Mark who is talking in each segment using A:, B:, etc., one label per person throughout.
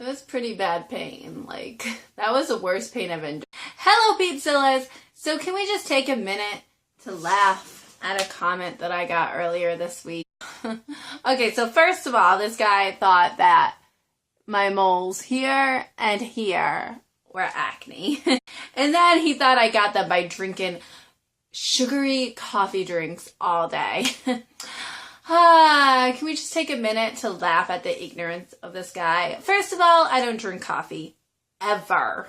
A: It was pretty bad pain. Like, that was the worst pain I've endured. Hello, Peepzillas! So can we just take a minute to laugh at a comment that I got earlier this week? Okay, so first of all, this guy thought that my moles here and here were acne. And then he thought I got them by drinking sugary coffee drinks all day. Can we just take a minute to laugh at the ignorance of this guy? First of all, I don't drink coffee. Ever.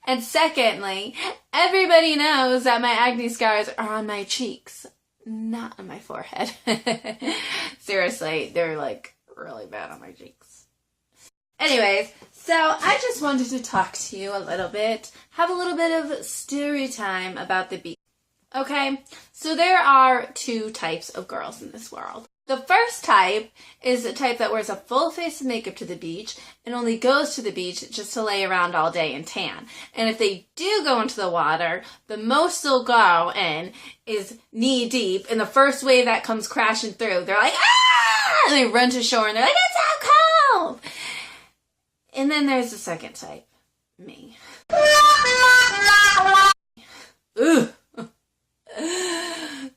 A: And secondly, everybody knows that my acne scars are on my cheeks, not on my forehead. Seriously, they're like really bad on my cheeks. Anyways, so I just wanted to talk to you a little bit, have a little bit of story time about the beach. Okay, so there are two types of girls in this world. The first type is the type that wears a full face of makeup to the beach and only goes to the beach just to lay around all day and tan. And if they do go into the water, the most they'll go in is knee deep, and the first wave that comes crashing through, they're like, ah! And they run to shore and they're like, it's so cold! And then there's the second type, me. Ugh.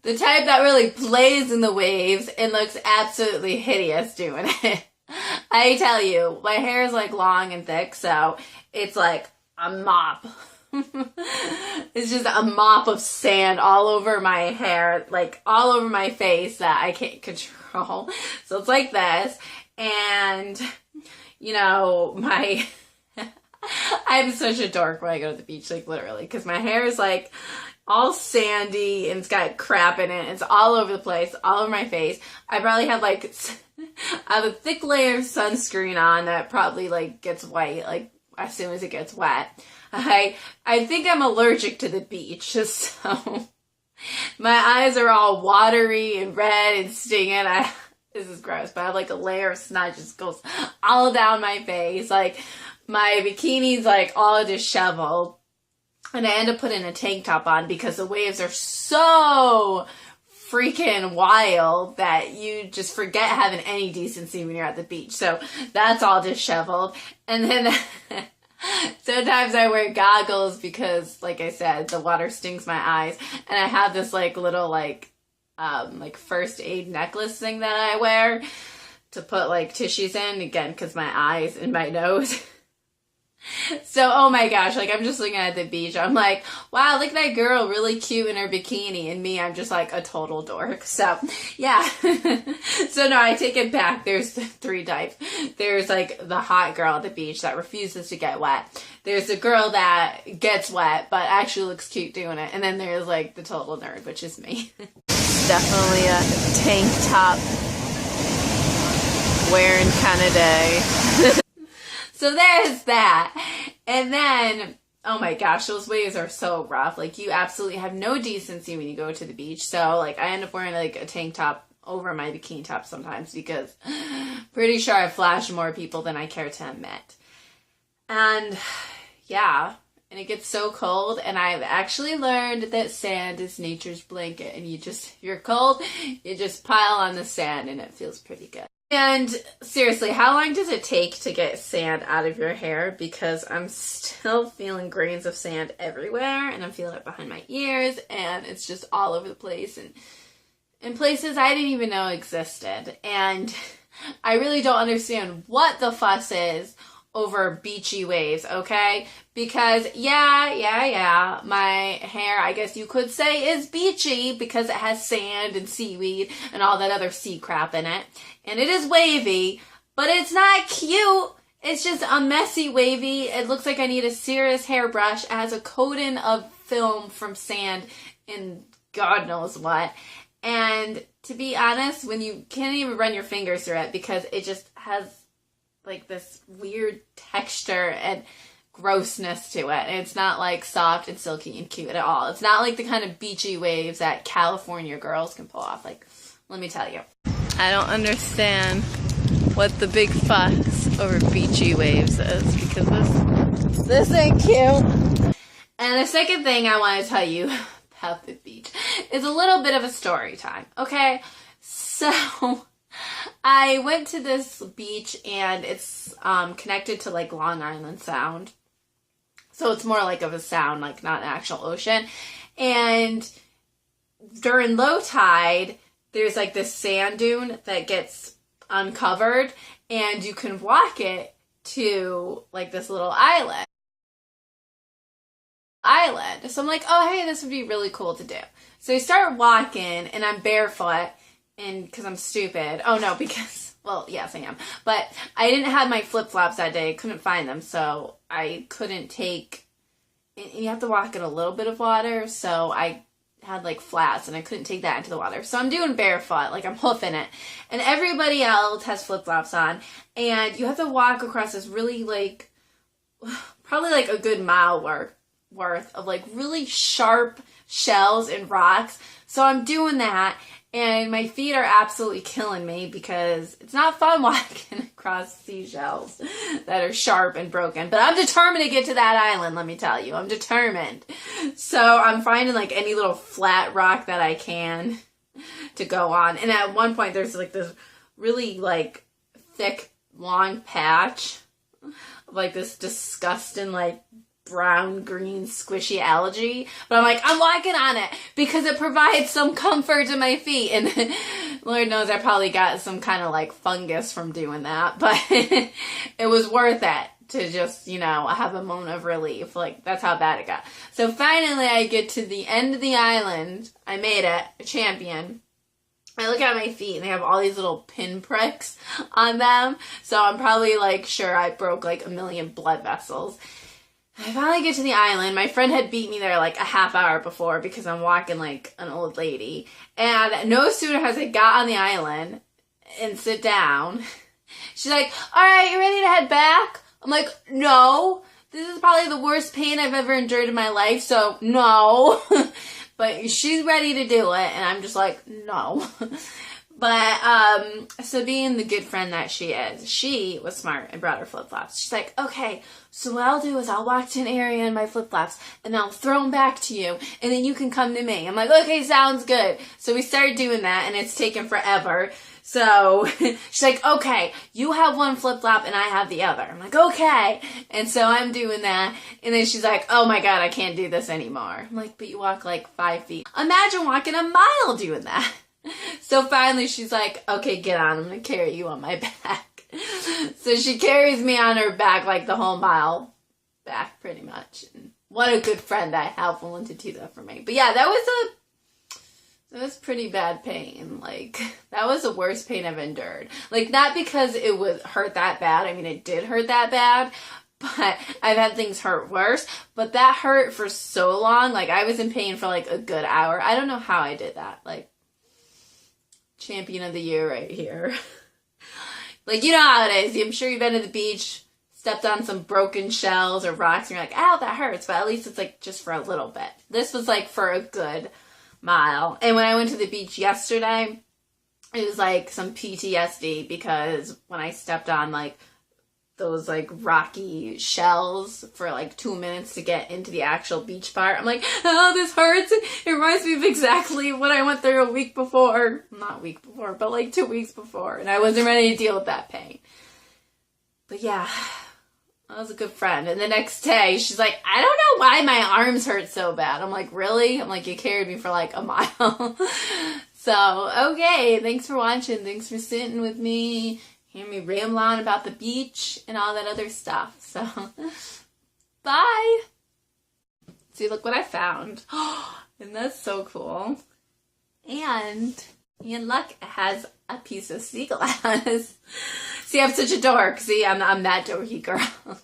A: The type that really plays in the waves and looks absolutely hideous doing it. I tell you, my hair is like long and thick, so it's like a mop. It's just a mop of sand all over my hair, like all over my face that I can't control. So it's like this, and you know, I'm such a dork when I go to the beach, like literally, because my hair is like all sandy and it's got crap in it. It's all over the place, all over my face. I probably have like, I have a thick layer of sunscreen on that probably like gets white like as soon as it gets wet. I think I'm allergic to the beach, just so my eyes are all watery and red and stinging. This is gross, but I have like a layer of snot just goes all down my face. Like my bikini's like all disheveled. And I end up putting a tank top on because the waves are so freaking wild that you just forget having any decency when you're at the beach. So that's all disheveled. And then sometimes I wear goggles because, like I said, the water stings my eyes. And I have this like little like first aid necklace thing that I wear to put like tissues in, again, because my eyes and my nose. So, oh my gosh, like I'm just looking at the beach. I'm like, wow, look at that girl, really cute in her bikini. And me, I'm just like a total dork. So, yeah. So, no, I take it back. There's three types. There's like the hot girl at the beach that refuses to get wet. There's the girl that gets wet but actually looks cute doing it. And then there's like the total nerd, which is me. Definitely a tank top wearing kind of day. So there's that. And then, oh my gosh, those waves are so rough. Like, you absolutely have no decency when you go to the beach. So, like, I end up wearing, like, a tank top over my bikini top sometimes because pretty sure I flash more people than I care to admit. And, yeah, and it gets so cold. And I've actually learned that sand is nature's blanket. And if you're cold, you just pile on the sand and it feels pretty good. And seriously, how long does it take to get sand out of your hair? Because I'm still feeling grains of sand everywhere, and I'm feeling it behind my ears, and it's just all over the place, and in places I didn't even know existed. And I really don't understand what the fuss is over beachy waves, okay? Because, yeah, my hair, I guess you could say, is beachy because it has sand and seaweed and all that other sea crap in it. And it is wavy, but it's not cute. It's just a messy wavy. It looks like I need a serious hairbrush. It has a coating of film from sand and God knows what. And to be honest, when you can't even run your fingers through it because it just has like this weird texture and grossness to it. And it's not like soft and silky and cute at all. It's not like the kind of beachy waves that California girls can pull off. Like, let me tell you. I don't understand what the big fuss over beachy waves is because this ain't cute. And the second thing I want to tell you about the beach is a little bit of a story time, okay? So I went to this beach and it's connected to like Long Island Sound. So it's more like of a sound, like not an actual ocean. And during low tide, there's like this sand dune that gets uncovered and you can walk it to like this little island. So I'm like, oh, hey, this would be really cool to do. So I start walking and I'm barefoot and because I'm stupid. Oh no, because, well, yes, I am. But I didn't have my flip-flops that day. I couldn't find them. So I couldn't take, and you have to walk in a little bit of water. So I had like flats and I couldn't take that into the water. So I'm doing barefoot, like I'm hoofing it. And everybody else has flip-flops on. And you have to walk across this really like, probably like a good mile worth of like really sharp shells and rocks. So I'm doing that and my feet are absolutely killing me because it's not fun walking across seashells that are sharp and broken. But I'm determined to get to that island, let me tell you. I'm determined. So I'm finding like any little flat rock that I can to go on. And at one point there's like this really like thick, long patch of like this disgusting like brown, green, squishy algae. But I'm like, I'm walking on it because it provides some comfort to my feet. And Lord knows I probably got some kind of like fungus from doing that. But it was worth it to just, you know, have a moment of relief. Like, that's how bad it got. So finally I get to the end of the island. I made it, a champion. I look at my feet and they have all these little pinpricks on them. So I'm probably like sure I broke like a million blood vessels. I finally get to the island. My friend had beat me there like a half hour before because I'm walking like an old lady. And no sooner has I got on the island and sit down, she's like, all right, you ready to head back? I'm like, no, this is probably the worst pain I've ever endured in my life, so no. But she's ready to do it, and I'm just like, no. But, so being the good friend that she is, she was smart and brought her flip-flops. She's like, okay, so what I'll do is I'll walk to an area in my flip-flops, and I'll throw them back to you, and then you can come to me. I'm like, okay, sounds good. So we started doing that, and it's taken forever. So she's like, okay, you have one flip-flop, and I have the other. I'm like, okay. And so I'm doing that, and then she's like, oh my God, I can't do this anymore. I'm like, but you walk like 5 feet. Imagine walking a mile doing that. So finally she's like, okay, get on. I'm going to carry you on my back. So she carries me on her back like the whole mile back pretty much. And what a good friend I have willing to do that for me. But yeah, that was pretty bad pain. Like, that was the worst pain I've endured. Like, not because it was hurt that bad. I mean, it did hurt that bad. But I've had things hurt worse. But that hurt for so long. Like, I was in pain for like a good hour. I don't know how I did that. Like, champion of the year right here. Like, you know how it is. I'm sure you've been to the beach, stepped on some broken shells or rocks, and you're like, ow, that hurts. But at least it's like just for a little bit. This was like for a good mile. And when I went to the beach yesterday, it was like some PTSD because when I stepped on like those like rocky shells for like 2 minutes to get into the actual beach part, I'm like, oh, this hurts. It reminds me of exactly what I went through a week before. Not a week before, but like 2 weeks before. And I wasn't ready to deal with that pain. But yeah, I was a good friend. And the next day, she's like, I don't know why my arms hurt so bad. I'm like, really? I'm like, you carried me for like a mile. So, okay, thanks for watching. Thanks for sitting with me. Hear me ramble on about the beach and all that other stuff. So, bye. See, look what I found. And that's so cool. And Ian Luck has a piece of sea glass. See, I'm such a dork. See, I'm that dorky girl.